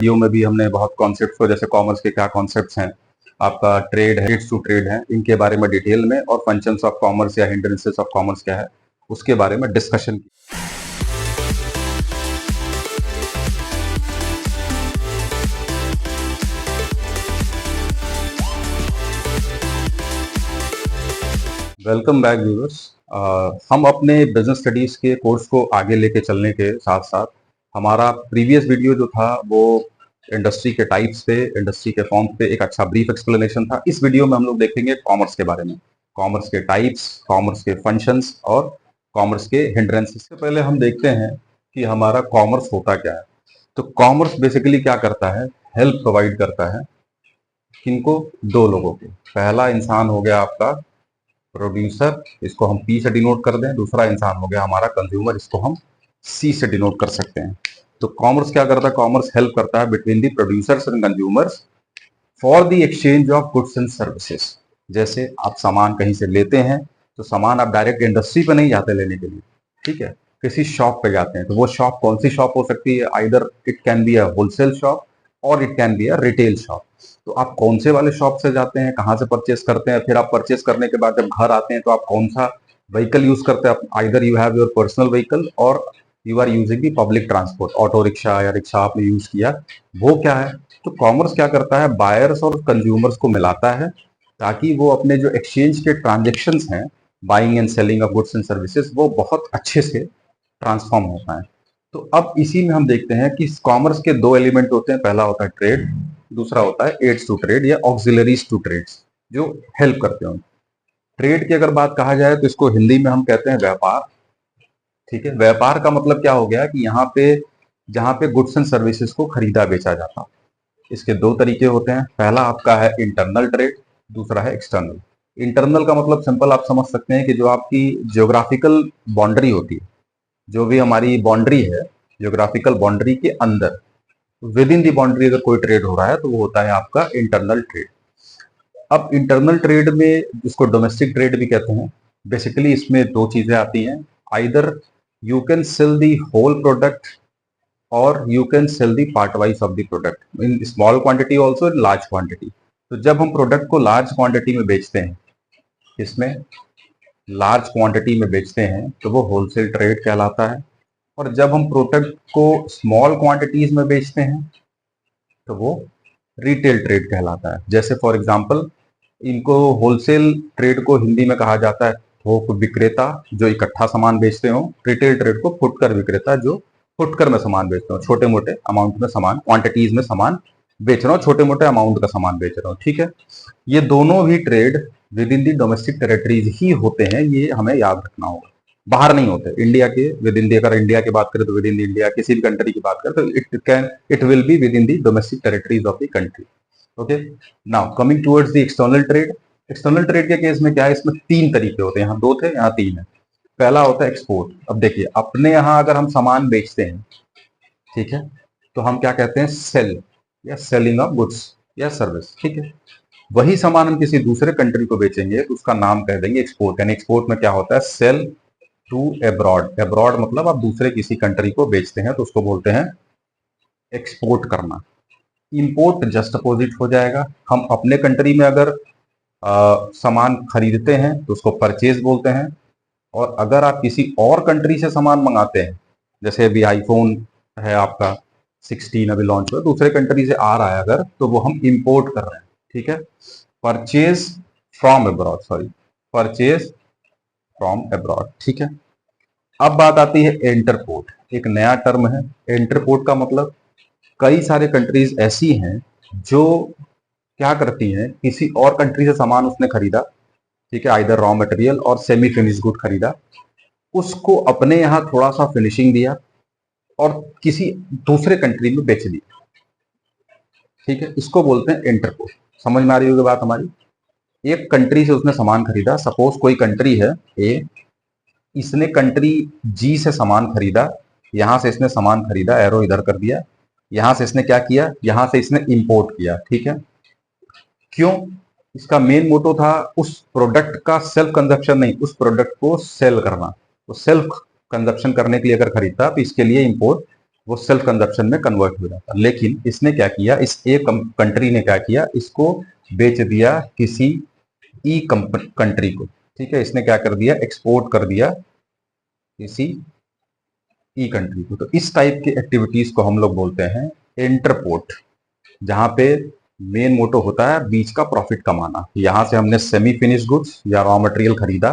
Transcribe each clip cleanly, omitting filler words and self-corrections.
Video में भी हमने बहुत कॉन्सेप्ट्स को, जैसे कॉमर्स के क्या कॉन्सेप्ट्स हैं, आपका ट्रेड है, टू ट्रेड है, इनके बारे में डिटेल में, और फंक्शंस ऑफ कॉमर्स या हिंड्रेंसेस ऑफ कॉमर्स क्या है उसके बारे में डिस्कशन की। Welcome back viewers. हम अपने बिजनेस स्टडीज के कोर्स को आगे लेके चलने के साथ साथ हमारा प्रीवियस वीडियो जो था वो इंडस्ट्री के टाइप्स पे, इंडस्ट्री के फॉर्म पे एक अच्छा ब्रीफ एक्सप्लेनेशन था। इस वीडियो में हम लोग देखेंगे कॉमर्स के बारे में, कॉमर्स के टाइप्स, कॉमर्स के फंक्शंस और कॉमर्स के हिंड्रेंसेस। से पहले हम देखते हैं कि हमारा कॉमर्स होता क्या है। तो कॉमर्स बेसिकली क्या करता है, हेल्प प्रोवाइड करता है किनको, दो लोगों को। पहला इंसान हो गया आपका प्रोड्यूसर, इसको हम पी से डिनोट कर दें। दूसरा इंसान हो गया हमारा कंज्यूमर, इसको हम सी से डिनोट कर सकते हैं। तो कॉमर्स क्या करता है, कॉमर्स हेल्प करता है between the producers and consumers for the exchange of goods and services. जैसे आप सामान कहीं से लेते हैं तो सामान आप डायरेक्ट इंडस्ट्री पे नहीं जाते लेने के लिए, ठीक है, किसी शॉप पे जाते हैं। तो वो शॉप कौन सी शॉप हो सकती है, either it can be a wholesale shop और it can be a retail shop. तो आप कौन से वाले शॉप से जाते हैं, कहाँ से परचेस करते हैं, फिर आप परचेस करने के बाद जब घर आते हैं तो आप कौन सा व्हीकल यूज करते हैं। Either you have your personal vehicle और you are using the public transport, auto rickshaw या रिक्शा आपने यूज किया, वो क्या है। तो कॉमर्स क्या करता है, बायर्स और कंज्यूमर्स को मिलाता है ताकि वो अपने जो एक्सचेंज के ट्रांजेक्शन्स हैं, buying and selling of goods and services, वो बहुत अच्छे से ट्रांसफॉर्म हो पाए। तो अब इसी में हम देखते हैं कि कॉमर्स के दो एलिमेंट होते हैं, पहला होता है ट्रेड, दूसरा होता है एड्स टू ट्रेड या ऑक्सिलरीज टू ट्रेड्स, जो हेल्प करते हैं। ट्रेड की अगर बात कहा जाए तो इसको हिंदी में हम कहते हैं व्यापार, ठीक है। व्यापार का मतलब क्या हो गया कि यहाँ पे जहाँ पे गुड्स एंड सर्विसेज को खरीदा बेचा जाता। इसके दो तरीके होते हैं, पहला आपका है इंटरनल ट्रेड, दूसरा है एक्सटर्नल। इंटरनल का मतलब सिंपल आप समझ सकते हैं कि जो आपकी ज्योग्राफिकल बाउंड्री होती है, जो भी हमारी बाउंड्री है, ज्योग्राफिकल बाउंड्री के अंदर विद इन दी बाउंड्री अगर कोई ट्रेड हो रहा है तो वो होता है आपका इंटरनल ट्रेड। अब इंटरनल ट्रेड में, जिसको डोमेस्टिक ट्रेड भी कहते हैं, बेसिकली इसमें दो चीजें आती हैं, either you can sell the whole product और you can sell the part wise of the product in small quantity also in large quantity. तो जब हम प्रोडक्ट को लार्ज क्वांटिटी में बेचते हैं, इसमें लार्ज क्वांटिटी में बेचते हैं तो वो होलसेल ट्रेड कहलाता है, और जब हम प्रोडक्ट को स्मॉल क्वांटिटीज में बेचते हैं तो वो रिटेल ट्रेड कहलाता है। जैसे फॉर एग्जांपल, इनको होलसेल ट्रेड को हिंदी में कहा जाता है थोक विक्रेता, जो इकट्ठा सामान बेचते हो। रिटेल ट्रेड को फुटकर विक्रेता, जो फुटकर में सामान बेचते हो, छोटे मोटे अमाउंट में सामान, क्वांटिटीज में सामान बेच रहा हूँ, छोटे मोटे अमाउंट का सामान बेच रहा हूँ, ठीक है। ये दोनों भी trade within the domestic territories ही होते हैं, ये हमें याद रखना होगा, बाहर नहीं होते। इंडिया के विद इन दी, अगर इंडिया की बात करें तो विद इन दी इंडिया, किसी भी कंट्री की बात करें तो it will be with in the domestic territories of the country. Okay, now coming towards the external trade. External trade के केस में क्या है, इसमें तीन तरीके होते हैं, यहाँ दो थे, यहाँ तीन है। पहला होता है एक्सपोर्ट। अब देखिए, अपने यहाँ अगर हम सामान बेचते हैं, ठीक है, तो हम क्या कहते हैं, सेल या सेलिंग ऑफ गुड्स या सर्विस, ठीक है। वही सामान हम किसी दूसरे कंट्री को बेचेंगे तो उसका नाम कह देंगे एक्सपोर्ट। यानी एक्सपोर्ट में क्या होता है, सेल टू एब्रॉड। एब्रॉड मतलब आप दूसरे किसी कंट्री को बेचते हैं तो उसको बोलते हैं एक्सपोर्ट करना। इंपोर्ट जस्ट अपोजिट हो जाएगा। हम अपने कंट्री में अगर सामान खरीदते हैं तो उसको परचेज बोलते हैं, और अगर आप किसी और कंट्री से सामान मंगाते हैं, जैसे अभी आईफोन है आपका 16 अभी लॉन्च हुआ, दूसरे कंट्री से आ रहा है अगर, तो वो हम इंपोर्ट कर रहे हैं, ठीक है। Purchase from abroad, sorry, purchase from abroad, ठीक है। अब बात आती है एंटरपोर्ट, एक नया टर्म है। एंटरपोर्ट का मतलब कई सारे कंट्रीज ऐसी हैं जो क्या करती हैं, किसी और कंट्री से सामान उसने खरीदा, ठीक है, आइदर रॉ मटेरियल और सेमी फिनिश गुड खरीदा, उसको अपने यहाँ थोड़ा सा फिनिशिंग दिया और किसी दूसरे कंट्री में बेच दिया, ठीक है। इसको बोलते हैं इंटरपोर्ट। समझ में आ रही होगी बात हमारी। एक कंट्री से उसने सामान खरीदा, सपोज कोई कंट्री है ए, इसने कंट्री जी से सामान खरीदा, यहां से इसने सामान खरीदा, एरो इधर कर दिया, यहां से इसने क्या किया, यहां से इसने इंपोर्ट किया, ठीक है। क्यों, इसका मेन मोटो था उस प्रोडक्ट का सेल्फ कंजप्शन नहीं, उस प्रोडक्ट को सेल करना। तो सेल्फ कंजप्शन करने के लिए अगर खरीदता तो इसके लिए इंपोर्ट वो सेल्फ कंजप्शन में कन्वर्ट हो जाता। लेकिन इसने क्या किया, इस ए कंट्री ने क्या किया, इसको बेच दिया किसी ई कंट्री को। ठीक है, इसने क्या कर दिया, एक्सपोर्ट कर दिया किसी ई कंट्री को। तो इस टाइप की एक्टिविटीज को हम लोग बोलते हैं इंटरपोर्ट, जहां पे मेन मोटो होता है बीच का प्रॉफिट कमाना। यहां से हमने सेमी फिनिश गुड्स या रॉ मटेरियल खरीदा,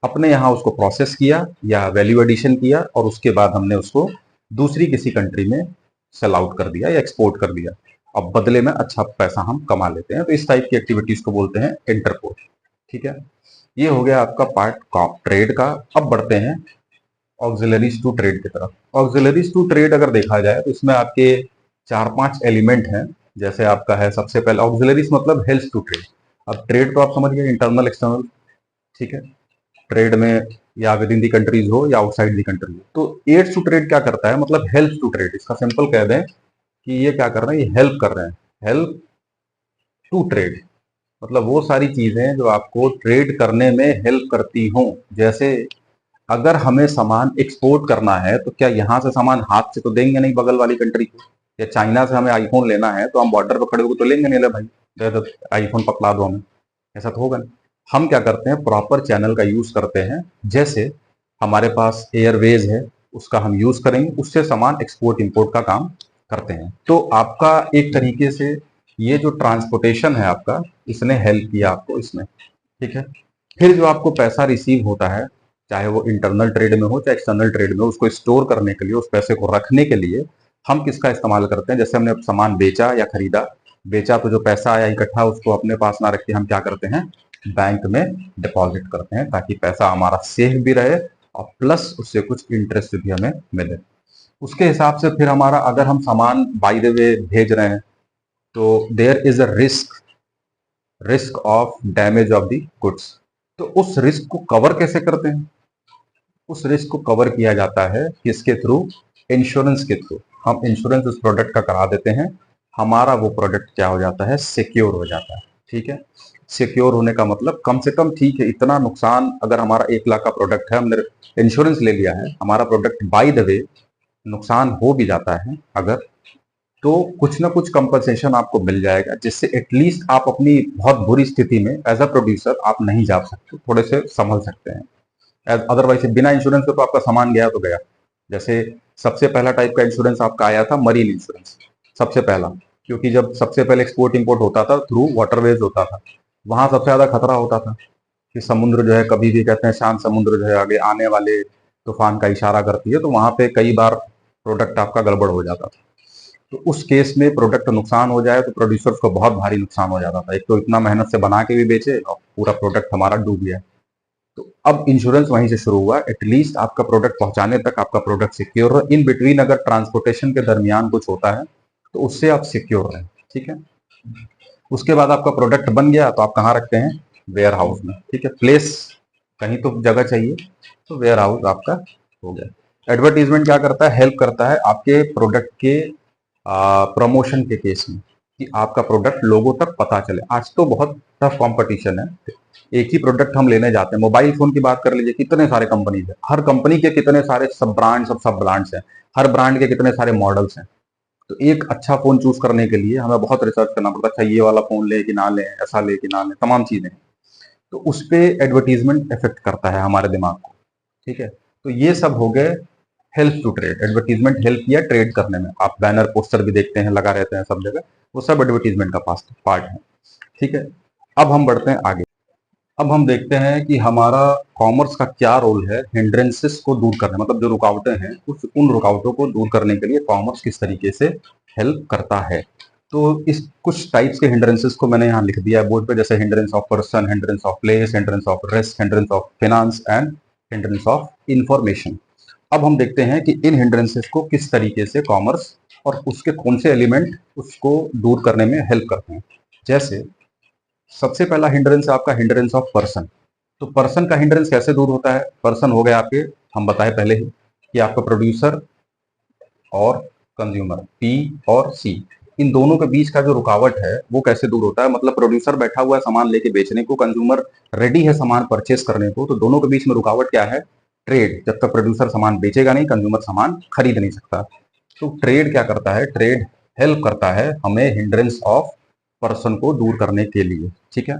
अपने यहाँ उसको प्रोसेस किया या वैल्यू एडिशन किया, और उसके बाद हमने उसको दूसरी किसी कंट्री में सेल आउट कर दिया या एक्सपोर्ट कर दिया। अब बदले में अच्छा पैसा हम कमा लेते हैं। तो इस टाइप की एक्टिविटीज को बोलते हैं इंटरपोर्ट। ठीक है, ये हो गया आपका पार्ट ट्रेड का। अब बढ़ते हैं ऑक्सिलरीज टू ट्रेड की तरफ। ऑक्सिलरीज टू ट्रेड अगर देखा जाए तो इसमें आपके 4-5 एलिमेंट हैं। जैसे आपका है सबसे पहले ऑक्सिलरीज मतलब हेल्प टू ट्रेड। अब ट्रेड तो आप समझ गए, इंटरनल एक्सटर्नल। ठीक है, ट्रेड में या विद इन दी कंट्रीज हो या आउटसाइड दी कंट्री हो। तो एड्स टू ट्रेड क्या करता है, मतलब हेल्प टू ट्रेड। इसका सिंपल कह दें कि ये क्या कर रहे हैं, ये हेल्प कर रहे हैं, हेल्प टू ट्रेड। मतलब वो सारी चीजें जो आपको ट्रेड करने में हेल्प करती हों। जैसे अगर हमें सामान एक्सपोर्ट करना है तो क्या यहाँ से सामान हाथ से तो देंगे नहीं बगल वाली कंट्री को, या चाइना से हमें आईफोन लेना है तो हम बॉर्डर पर खड़े होकर तो लेंगे नहीं, ले भाई दे दो आईफोन पकड़ा दो हमें, ऐसा तो होगा नहीं। हम क्या करते हैं, प्रॉपर चैनल का यूज करते हैं। जैसे हमारे पास एयरवेज है, उसका हम यूज करेंगे, उससे सामान एक्सपोर्ट इंपोर्ट का काम करते हैं। तो आपका एक तरीके से ये जो ट्रांसपोर्टेशन है आपका, इसने हेल्प किया आपको इसमें। ठीक है, फिर जो आपको पैसा रिसीव होता है, चाहे वो इंटरनल ट्रेड में हो चाहे एक्सटर्नल ट्रेड में हो, उसको स्टोर करने के लिए, उस पैसे को रखने के लिए हम किसका इस्तेमाल करते हैं। जैसे हमने सामान बेचा या खरीदा, बेचा तो जो पैसा आया इकट्ठा उसको अपने पास ना रख के हम क्या करते हैं, बैंक में डिपॉजिट करते हैं, ताकि पैसा हमारा सेफ भी रहे और प्लस उससे कुछ इंटरेस्ट भी हमें मिले। उसके हिसाब से फिर हमारा, अगर हम सामान बाय द वे भेज रहे हैं तो there is a risk of damage of the goods. तो उस रिस्क को कवर कैसे करते हैं, उस रिस्क को कवर किया जाता है किसके थ्रू, इंश्योरेंस के थ्रू। हम इंश्योरेंस उस प्रोडक्ट का करा देते हैं, हमारा वो प्रोडक्ट क्या हो जाता है, सिक्योर हो जाता है। ठीक है, सिक्योर होने का मतलब कम से कम, ठीक है, इतना नुकसान, अगर हमारा 1 लाख का प्रोडक्ट है, हमने इंश्योरेंस ले लिया है, हमारा प्रोडक्ट बाय द वे नुकसान हो भी जाता है अगर, तो कुछ ना कुछ कंपनसेशन आपको मिल जाएगा, जिससे एटलीस्ट आप अपनी बहुत बुरी स्थिति में एज अ प्रोड्यूसर आप नहीं जा सकते, थोड़े से संभल सकते हैं। अदरवाइज बिना इंश्योरेंस के तो आपका सामान गया तो गया। जैसे सबसे पहला टाइप का इंश्योरेंस आपका आया था मरीन इंश्योरेंस, सबसे पहला, क्योंकि जब सबसे पहले एक्सपोर्ट इंपोर्ट होता था थ्रू वाटरवेज होता था, वहां सबसे ज्यादा खतरा होता था कि समुद्र जो है कभी भी, कहते हैं शांत समुद्र जो है आगे आने वाले तूफान का इशारा करती है, तो वहां पे कई बार प्रोडक्ट आपका गड़बड़ हो जाता था। तो उस केस में प्रोडक्ट नुकसान हो जाए तो प्रोड्यूसर्स को बहुत भारी नुकसान हो जाता था। एक तो इतना मेहनत से बना के भी बेचे और पूरा प्रोडक्ट हमारा डूब गया। तो अब इंश्योरेंस वहीं से शुरू हुआ, एटलीस्ट आपका प्रोडक्ट पहुंचाने तक आपका प्रोडक्ट सिक्योर हो। इन बिटवीन अगर ट्रांसपोर्टेशन के दरमियान कुछ होता है तो उससे आप सिक्योर रहें। ठीक है, उसके बाद आपका प्रोडक्ट बन गया तो आप कहाँ रखते हैं, वेयर हाउस में। ठीक है, प्लेस कहीं तो जगह चाहिए, तो वेयर हाउस आपका हो गया। एडवर्टीजमेंट क्या करता है, हेल्प करता है आपके प्रोडक्ट के प्रमोशन के केस में, कि आपका प्रोडक्ट लोगों तक पता चले। आज तो बहुत टफ कंपटीशन है, एक ही प्रोडक्ट हम लेने जाते हैं। मोबाइल फोन की बात कर लीजिए, कितने सारे कंपनीज है, हर कंपनी के कितने सारे सब ब्रांड्स हैं, हर ब्रांड के कितने सारे मॉडल्स हैं। तो एक अच्छा फोन चूज करने के लिए हमें बहुत रिसर्च करना पड़ता है, अच्छा ये वाला फोन ले कि ना ले, ऐसा ले कि ना ले, तमाम चीजें। तो उस पे एडवर्टीजमेंट इफेक्ट करता है हमारे दिमाग को। ठीक है, तो ये सब हो गए help to trade. Advertisement help किया ट्रेड करने में। आप बैनर पोस्टर भी देखते हैं, लगा रहते हैं सब जगह, वो सब एडवर्टीजमेंट का पार्ट है। ठीक है, अब हम बढ़ते हैं आगे। अब हम देखते हैं कि हमारा कॉमर्स का क्या रोल है हिंड्रेंसेस को दूर करने, मतलब जो रुकावटें हैं उन रुकावटों को दूर करने के लिए कॉमर्स किस तरीके से हेल्प करता है। तो इस कुछ टाइप्स के हिंड्रेंसेस को मैंने यहाँ लिख दिया है बोर्ड पे, जैसे hindrance of person, hindrance of place, hindrance of risk, hindrance of finance and hindrance of information. अब हम देखते हैं कि इन हिंड्रेंसेस को किस तरीके से कॉमर्स और उसके कौन से एलिमेंट उसको दूर करने में हेल्प करते हैं। जैसे सबसे पहला हिंड्रेंस है आपका हिंड्रेंस ऑफ पर्सन। तो पर्सन का हिंड्रेंस कैसे दूर होता है, पर्सन हो गए आपके, हम बताए पहले ही कि आपका प्रोड्यूसर और कंज्यूमर, पी और सी, इन दोनों के बीच का जो रुकावट है वो कैसे दूर होता है। मतलब प्रोड्यूसर बैठा हुआ है सामान लेके बेचने को, कंज्यूमर रेडी है सामान परचेस करने को, तो दोनों के बीच में रुकावट क्या है, ट्रेड। जब तक प्रोड्यूसर सामान बेचेगा नहीं, कंज्यूमर सामान खरीद नहीं सकता। तो ट्रेड क्या करता है, ट्रेड हेल्प करता है हमें हिंड्रेंस ऑफ पर्सन को दूर करने के लिए, ठीक है।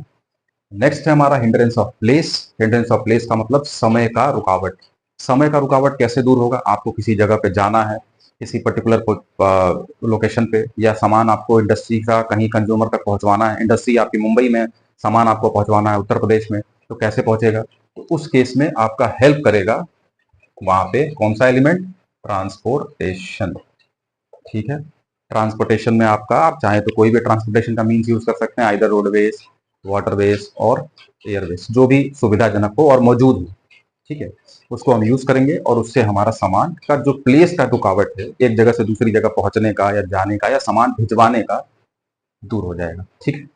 नेक्स्ट है हमारा hindrance of place. Hindrance of place का मतलब समय का रुकावट। समय का रुकावट कैसे दूर होगा, आपको किसी जगह पे जाना है, किसी पर्टिकुलर लोकेशन पे, या सामान आपको इंडस्ट्री का कहीं कंज्यूमर तक पहुंचवाना है, इंडस्ट्री आपकी मुंबई में, सामान आपको पहुंचवाना है उत्तर प्रदेश में, तो कैसे पहुंचेगा, तो उस केस में आपका हेल्प करेगा वहां पे कौन सा एलिमेंट, ट्रांसपोर्टेशन, ठीक है। ट्रांसपोर्टेशन में आपका, आप चाहे तो कोई भी ट्रांसपोर्टेशन का मीन्स यूज कर सकते हैं, आइदर रोडवेज, वाटरवेज और एयरवेज, जो भी सुविधाजनक हो और मौजूद हो, ठीक है, उसको हम यूज करेंगे और उससे हमारा सामान का जो प्लेस का रुकावट है, एक जगह से दूसरी जगह पहुंचने का या जाने का या सामान भिजवाने का, दूर हो जाएगा, ठीक है।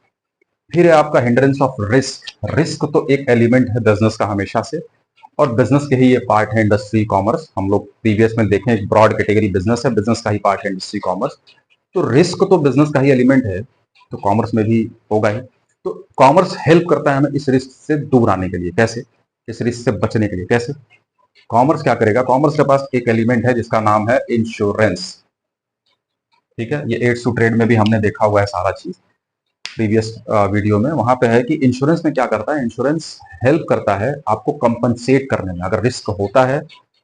फिर है आपका हिंड्रेंस ऑफ रिस्क। रिस्क तो एक एलिमेंट है बिजनेस का हमेशा से, और बिजनेस के ही ये पार्ट है इंडस्ट्री कॉमर्स। हम लोग प्रीवियस में देखें, एक ब्रॉड कैटेगरी बिजनेस है, बिजनेस का ही पार्ट है इंडस्ट्री कॉमर्स। तो रिस्क तो बिजनेस का ही एलिमेंट है, तो कॉमर्स में भी होगा ही। तो कॉमर्स हेल्प करता है हमें इस रिस्क से दूर आने के लिए, कैसे, इस रिस्क से बचने के लिए कैसे। कॉमर्स क्या करेगा, कॉमर्स के पास एक एलिमेंट है जिसका नाम है इंश्योरेंस, ठीक है। ये एड्स टू ट्रेड में भी हमने देखा हुआ है सारा चीज प्रीवियस वीडियो में। वहां पे है कि इंश्योरेंस में क्या करता है, इंश्योरेंस हेल्प करता है आपको कंपनसेट करने में। अगर रिस्क होता है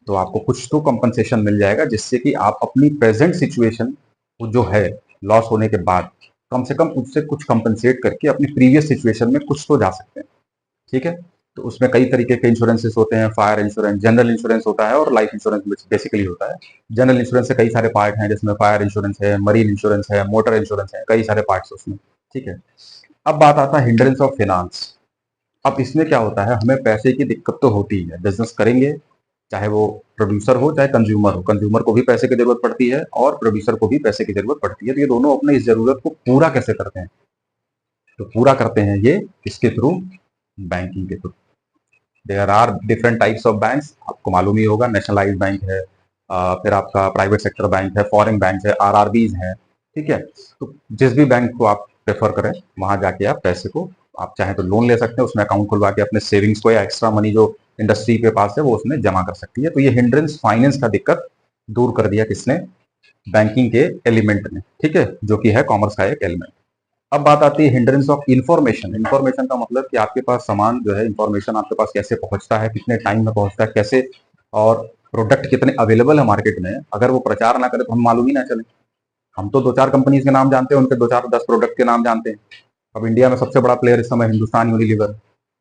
तो आपको कुछ तो कंपनसेशन मिल जाएगा, जिससे कि आप अपनी प्रेजेंट सिचुएशन जो है लॉस होने के बाद, कम से कम उससे कुछ कंपनसेट करके अपनी प्रीवियस सिचुएशन में कुछ तो जा सकते हैं, ठीक है। तो उसमें कई तरीके के इंश्योरेंसेस होते हैं, फायर इंश्योरेंस, जनरल इंश्योरेंस होता है और लाइफ इंश्योरेंस बेसिकली होता है। जनरल इंश्योरेंस से कई सारे पार्ट हैं, जिसमें फायर इंश्योरेंस है, मरीन इंश्योरेंस है, मोटर इंश्योरेंस है, कई सारे पार्ट्स उसमें, ठीक है। अब बात आता है हिंड्रेंस ऑफ फाइनेंस। अब इसमें क्या होता है, हमें पैसे की दिक्कत तो होती है, बिजनेस करेंगे, चाहे वो प्रोड्यूसर हो चाहे कंज्यूमर हो, कंज्यूमर को भी पैसे की जरूरत पड़ती है और प्रोड्यूसर को भी पैसे की जरूरत पड़ती है। तो ये दोनों अपने इस जरूरत को पूरा कैसे करते हैं, तो पूरा करते हैं ये किसके थ्रू, बैंकिंग के through. There are different types of banks, आपको मालूम ही होगा, नेशनलाइज्ड बैंक है, फिर आपका प्राइवेट सेक्टर बैंक है, फॉरेन बैंक है, आरआरबीज है, ठीक है। तो जिस भी बैंक को आप प्रेफर करें, वहां जाके आप पैसे को, आप चाहे तो लोन ले सकते हैं, उसमें अकाउंट खुलवा के अपने सेविंग्स को या एक्स्ट्रा मनी जो इंडस्ट्री के पास है वो उसमें जमा कर सकती है। तो ये हिंड्रेंस फाइनेंस का दिक्कत दूर कर दिया किसने, बैंकिंग के एलिमेंट ने, ठीक है, जो कि है कॉमर्स का एक एलिमेंट। अब बात आती है हिंड्रेंस ऑफ इंफॉर्मेशन। इंफॉर्मेशन का मतलब कि आपके पास सामान जो है, इंफॉर्मेशन आपके पास कैसे पहुंचता है, कितने टाइम में पहुंचता है, कैसे, और प्रोडक्ट कितने अवेलेबल है मार्केट में। अगर वो प्रचार ना करे तो हम मालूम ही ना चले। हम तो दो चार कंपनीज के नाम जानते हैं, उनके दो चार 10 प्रोडक्ट के नाम जानते हैं। अब इंडिया में सबसे बड़ा प्लेयर इस समय हिंदुस्तान यूनिलीवर,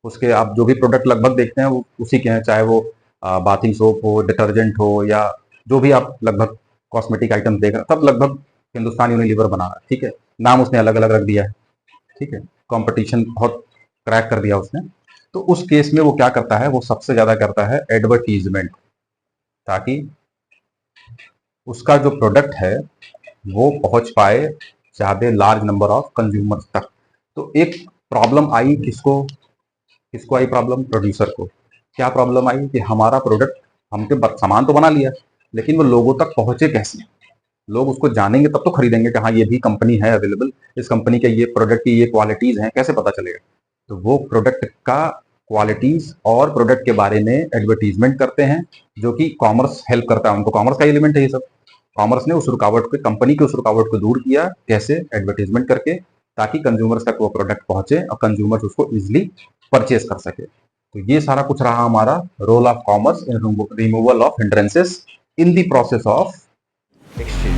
उसके आप जो भी प्रोडक्ट लगभग देखते हैं वो उसी के हैं, चाहे वो बाथिंग सोप हो, डिटर्जेंट हो, या जो भी आप लगभग कॉस्मेटिक आइटम देख रहे हैं, सब लगभग हिंदुस्तान यूनिलीवर बना रहा है, ठीक है। नाम उसने अलग अलग रख दिया है, ठीक है, कंपटीशन बहुत क्रैक कर दिया उसने। तो उस केस में वो क्या करता है, वो सबसे ज्यादा करता है एडवर्टीजमेंट, ताकि उसका जो प्रोडक्ट है वो पहुंच पाए ज्यादा लार्ज नंबर ऑफ कंज्यूमर्स तक। तो एक प्रॉब्लम आई किसको, किसको आई प्रॉब्लम, प्रोड्यूसर को। क्या प्रॉब्लम आई कि हमारा प्रोडक्ट, हमके सामान तो बना लिया, लेकिन वो लोगों तक पहुंचे कैसे, लोग उसको जानेंगे तब तो खरीदेंगे कि हाँ ये भी कंपनी है अवेलेबल, इस कंपनी के ये प्रोडक्ट की ये क्वालिटीज हैं, कैसे पता चलेगा। तो वो प्रोडक्ट का क्वालिटीज और प्रोडक्ट के बारे में एडवर्टीजमेंट करते हैं, जो कि कॉमर्स हेल्प करता है उनको, कॉमर्स का एलिमेंट है ये सब। कॉमर्स ने उस रुकावट को, कंपनी की उस रुकावट को दूर किया, कैसे, एडवर्टीजमेंट करके, ताकि कंज्यूमर्स तक वो प्रोडक्ट पहुंचे और कंज्यूमर्स उसको इजिली परचेज कर सके। तो ये सारा कुछ रहा हमारा role of commerce in removal of hindrances in the process of exchange.